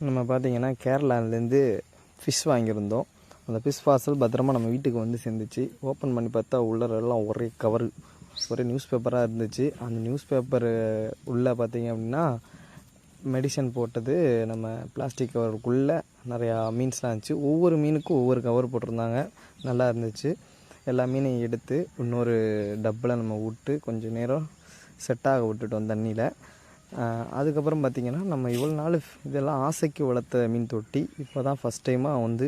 நம்ம பார்த்திங்கன்னா கேரளாலேருந்து ஃபிஷ் வாங்கியிருந்தோம். அந்த ஃபிஷ் பார்சல் பத்திரமா நம்ம வீட்டுக்கு வந்து சேர்ந்துச்சு. ஓப்பன் பண்ணி பார்த்தா உள்ளரெல்லாம் ஒரே கவரு, ஒரே நியூஸ் பேப்பராக இருந்துச்சு. அந்த நியூஸ் பேப்பரு உள்ளே பார்த்திங்க அப்படின்னா மெடிசன் போட்டது நம்ம பிளாஸ்டிக் கவருக்குள்ளே நிறையா மீன்ஸ்லாம் இருந்துச்சு. ஒவ்வொரு மீனுக்கும் ஒவ்வொரு கவர் போட்டிருந்தாங்க. நல்லா இருந்துச்சு. எல்லா மீனையும் எடுத்து இன்னொரு டப்பில் நம்ம விட்டு கொஞ்சம் நேரம் செட்டாக விட்டுட்டோம் தண்ணியில். அதுக்கப்புறம் பார்த்திங்கன்னா நம்ம இவ்வளோ நாள் இதெல்லாம் ஆசைக்கு வளர்த்த மீன் தொட்டி இப்போ தான் ஃபஸ்ட் டைமாக வந்து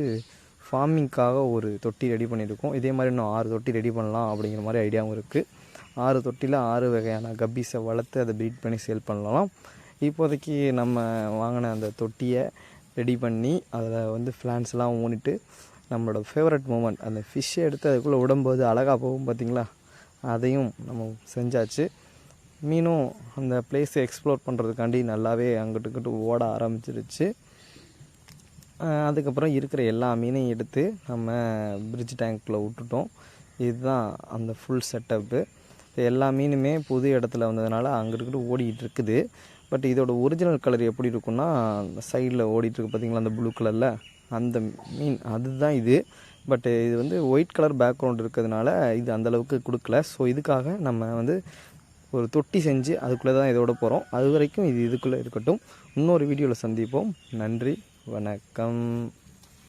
ஃபார்மிங்க்காக ஒரு தொட்டி ரெடி பண்ணியிருக்கோம். இதே மாதிரி இன்னும் 6 தொட்டி ரெடி பண்ணலாம் அப்படிங்கிற மாதிரி ஐடியாவும் இருக்குது. 6 தொட்டியில் 6 வகையான கப்பீஸை வளர்த்து அதை ப்ரீட் பண்ணி சேல் பண்ணலாம். இப்போதைக்கு நம்ம வாங்கின அந்த தொட்டியை ரெடி பண்ணி அதில் வந்து ஃப்ளான்ஸ்லாம் ஊனிட்டு நம்மளோட ஃபேவரட் மூமெண்ட் அந்த ஃபிஷ்ஷை எடுத்து அதுக்குள்ளே விடும்போது அழகாக போகும் பார்த்திங்களா, அதையும் நம்ம செஞ்சாச்சு. மீனும் அந்த பிளேஸை எக்ஸ்ப்ளோர் பண்ணுறதுக்காண்டி நல்லாவே அங்கிட்டு ஓட ஆரம்பிச்சிருச்சு. அதுக்கப்புறம் இருக்கிற எல்லா மீனையும் எடுத்து நம்ம பிரிட்ஜ் டேங்க்கில் விட்டுட்டோம். இதுதான் அந்த ஃபுல் செட்டப்பு. எல்லா மீனுமே புது இடத்துல வந்ததுனால அங்கிட்டு ஓடிக்கிட்டு இருக்குது. பட் இதோட ஒரிஜினல் கலர் எப்படி இருக்குன்னா, சைடில் ஓடிட்டுருக்கு பார்த்திங்களா அந்த ப்ளூ கலரில், அந்த மீன் அதுதான் இது. பட் இது வந்து ஒயிட் கலர் பேக்ரவுண்ட் இருக்கிறதுனால இது அந்தளவுக்கு கொடுக்கல. ஸோ இதுக்காக நம்ம வந்து ஒரு தொட்டி செஞ்சு அதுக்குள்ளே தான் இதோட போகிறோம். அது வரைக்கும் இது இதுக்குள்ளே இருக்கட்டும். இன்னொரு வீடியோவில் சந்திப்போம். நன்றி, வணக்கம்.